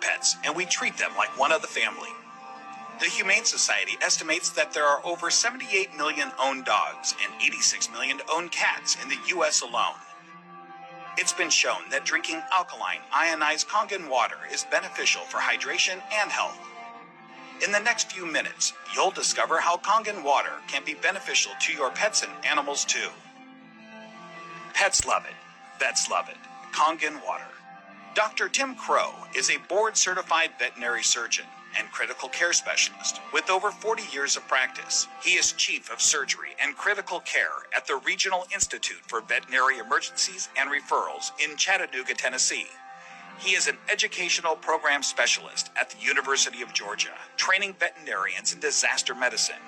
pets, and we treat them like one of the family. The Humane Society estimates that there are over 78 million owned dogs and 86 million owned cats in the U.S. alone. It's been shown that drinking alkaline, ionized Kangen water is beneficial for hydration and health. In the next few minutes, you'll discover how Kangen water can be beneficial to your pets and animals too. Pets love it. Vets love it. Kangen water. Dr. Tim Crow is a board-certified veterinary surgeon and critical care specialist with over 40 years of practice. He is chief of surgery and critical care at the Regional Institute for Veterinary Emergencies and Referrals in Chattanooga, Tennessee. He is an educational program specialist at the University of Georgia, training veterinarians in disaster medicine.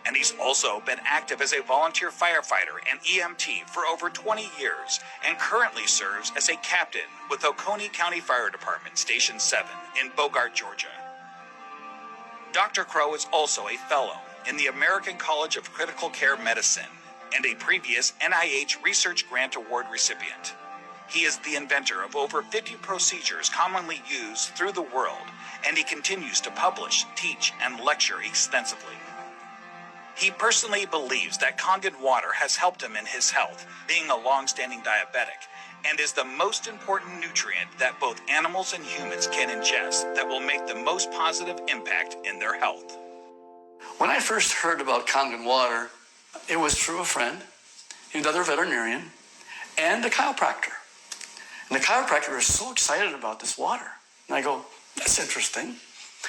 And he's also been active as a volunteer firefighter and EMT for over 20 years and currently serves as a captain with Oconee County Fire Department Station 7 in Bogart, Georgia. Dr. Crow is also a fellow in the American College of Critical Care Medicine and a previous NIH Research Grant Award recipient. He is the inventor of over 50 procedures commonly used through the world, and he continues to publish, teach, and lecture extensively. He personally believes that Kangen water has helped him in his health, being a long-standing diabetic, and is the most important nutrient that both animals and humans can ingest that will make the most positive impact in their health. When I first heard about Kangen water, it was through a friend, another veterinarian, and a chiropractor. And the chiropractor was so excited about this water. And I go, that's interesting.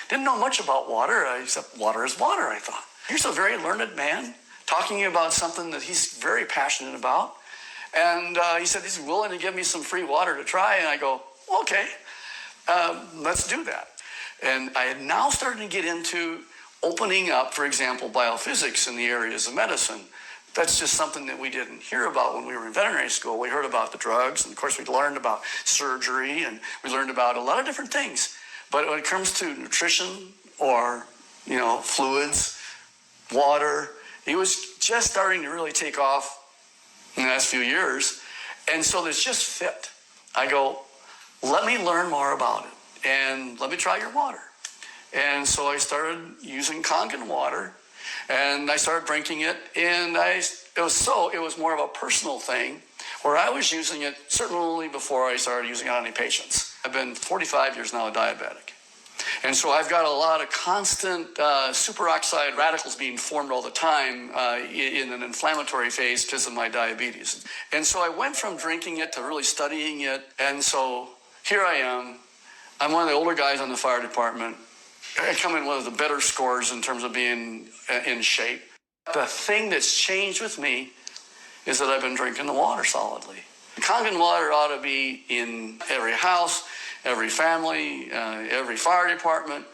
Didn't know much about water, except water is water, I thought. Here's a very learned man talking about something that he's very passionate about. And he said he's willing to give me some free water to try. And I go, okay, let's do that. And I had now started to get into opening up, for example, biophysics in the areas of medicine. That's just something that we didn't hear about when we were in veterinary school. We heard about the drugs, and of course we learned about surgery, and we learned about a lot of different things. But when it comes to nutrition or, fluids, water, it was just starting to really take off in the last few years. And so this just fit. I go, let me learn more about it, and let me try your water. And so I started using Kangen water, and I started drinking it, and it was more of a personal thing where I was using it certainly before I started using it on any patients. I've been 45 years now a diabetic. And so I've got a lot of constant superoxide radicals being formed all the time in an inflammatory phase because of my diabetes. And so I went from drinking it to really studying it. And so here I am. I'm one of the older guys on the fire department. I come in one of the better scores in terms of being in shape. The thing that's changed with me is that I've been drinking the water solidly. Kangen water ought to be in every house, every family, every fire department.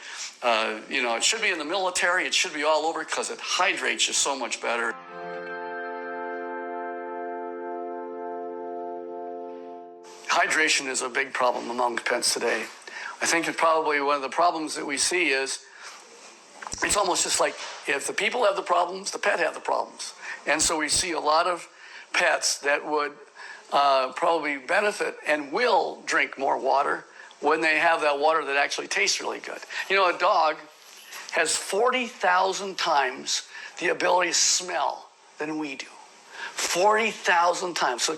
It should be in the military. It should be all over because it hydrates you so much better. Hydration is a big problem among pets today. I think that probably one of the problems that we see is it's almost just like if the people have the problems, the pet have the problems. And so we see a lot of pets that would probably benefit and will drink more water when they have that water that actually tastes really good. A dog has 40,000 times the ability to smell than we do. 40,000 times. So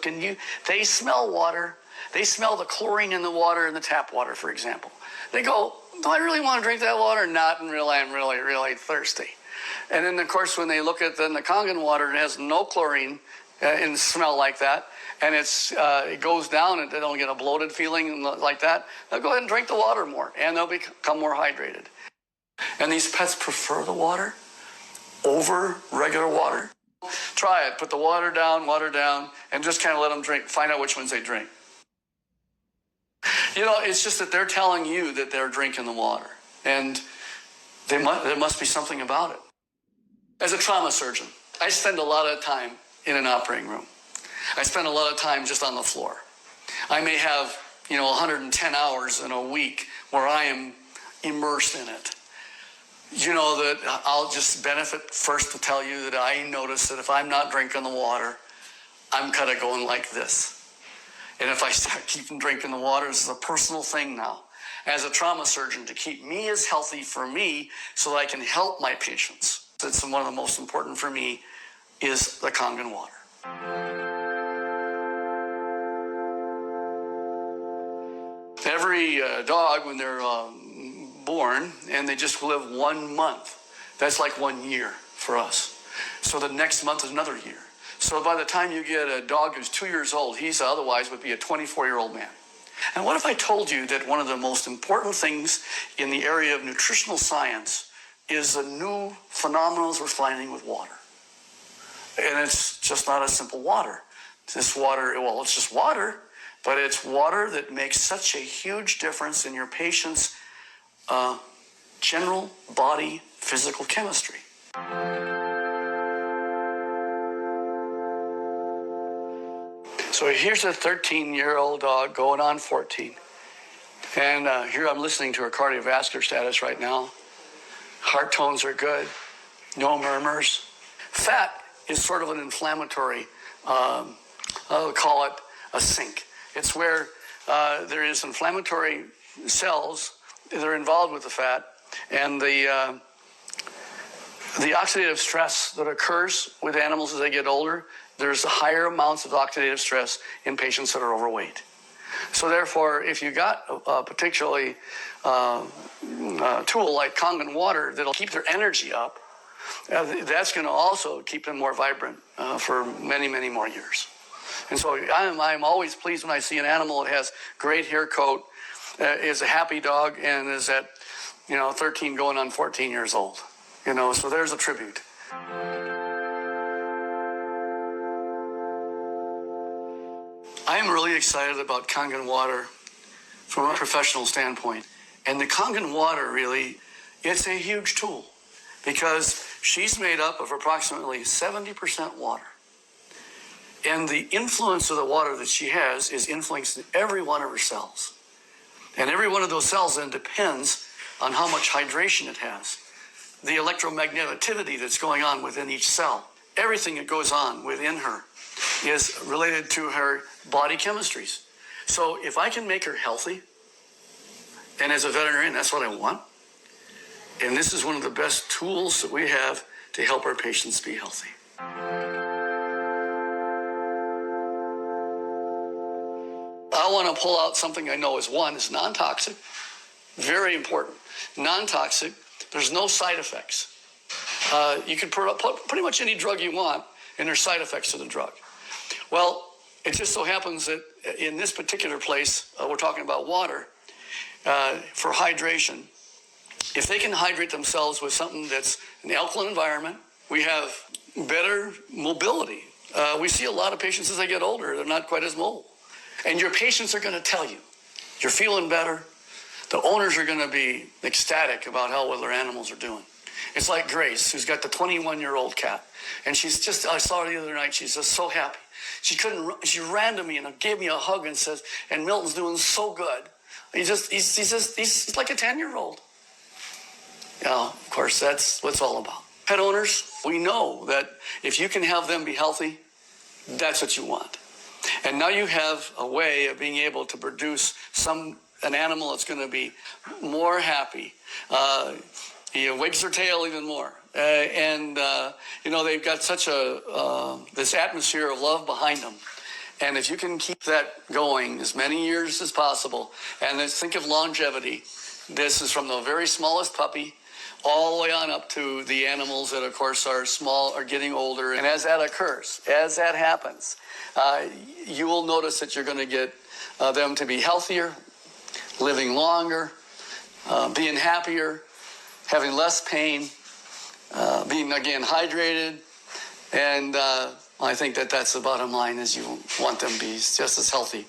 they smell water. They smell the chlorine in the water in the tap water, for example. They go, do I really want to drink that water? Not, and really, I'm really, really thirsty. And then, of course, when they look at the Kangen water, it has no chlorine and smell like that, and it goes down and they don't get a bloated feeling like that, they'll go ahead and drink the water more, and they'll become more hydrated. And these pets prefer the water over regular water. Try it. Put the water down, and just kind of let them drink. Find out which ones they drink. It's just that they're telling you that they're drinking the water, and there must be something about it. As a trauma surgeon, I spend a lot of time in an operating room. I spend a lot of time just on the floor. I may have, 110 hours in a week where I am immersed in it. That I'll just benefit first to tell you that I notice that if I'm not drinking the water, I'm kind of going like this. And if I start keeping drinking the water, this is a personal thing now. as a trauma surgeon to keep me as healthy for me so that I can help my patients. It's one of the most important for me is the Kangen water. Every dog, when they're born, and they just live 1 month, that's like 1 year for us. So the next month is another year. So by the time you get a dog who's 2 years old, he's otherwise would be a 24-year-old man. And what if I told you that one of the most important things in the area of nutritional science is the new phenomenons we're finding with water? And it's just not a simple water. This water, well, it's just water, but it's water that makes such a huge difference in your patient's general body physical chemistry. So here's a 13-year-old dog going on 14. And here I'm listening to her cardiovascular status right now. Heart tones are good, no murmurs. Fat is sort of an inflammatory, I'll call it a sink. It's where there is inflammatory cells that are involved with the fat, and the oxidative stress that occurs with animals as they get older, there's higher amounts of oxidative stress in patients that are overweight. So therefore, if you got a particularly tool like Kangen water that'll keep their energy up, that's going to also keep them more vibrant for many, many more years. And so I'm always pleased when I see an animal that has great hair coat, is a happy dog, and is at 13 going on 14 years old. So there's a tribute. I am really excited about Kangen water from a professional standpoint. And the Kangen water really, it's a huge tool because she's made up of approximately 70% water. And the influence of the water that she has is influencing every one of her cells. And every one of those cells then depends on how much hydration it has. The electromagneticity that's going on within each cell. Everything that goes on within her is related to her body chemistries. So if I can make her healthy, and as a veterinarian, that's what I want. And this is one of the best tools that we have to help our patients be healthy. I want to pull out something I know is non-toxic, very important. Non-toxic, there's no side effects. You can put pretty much any drug you want, and there's side effects to the drug. Well, it just so happens that in this particular place, we're talking about water, for hydration. If they can hydrate themselves with something that's an alkaline environment, we have better mobility. We see a lot of patients as they get older, they're not quite as mobile. And your patients are going to tell you, you're feeling better. The owners are going to be ecstatic about how well their animals are doing. It's like Grace, who's got the 21-year-old cat. And she's just, I saw her the other night, she's just so happy. She ran to me and gave me a hug and says, and Milton's doing so good. He's like a 10-year-old. Of course, that's what it's all about. Pet owners, we know that if you can have them be healthy, that's what you want. And now you have a way of being able to produce an animal that's going to be more happy. Wags their tail even more. They've got such this atmosphere of love behind them. And if you can keep that going as many years as possible, and let's think of longevity. This is from the very smallest puppy all the way on up to the animals that, of course, are small, are getting older. And as that occurs, as that happens, you will notice that you're going to get them to be healthier, living longer, being happier, having less pain, being, again, hydrated. And I think that's the bottom line, is you want them to be just as healthy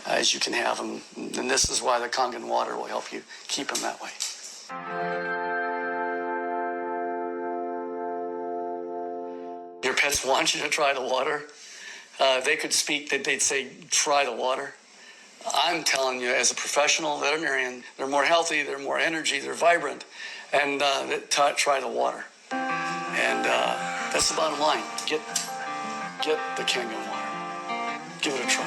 as you can have them. And this is why the Kangen water will help you keep them that way. Your pets want you to try the water. They could speak, they'd say, try the water. I'm telling you, as a professional veterinarian, they're more healthy, they're more energy, they're vibrant, and try the water. And that's the bottom line. Get the Kangen water. Give it a try.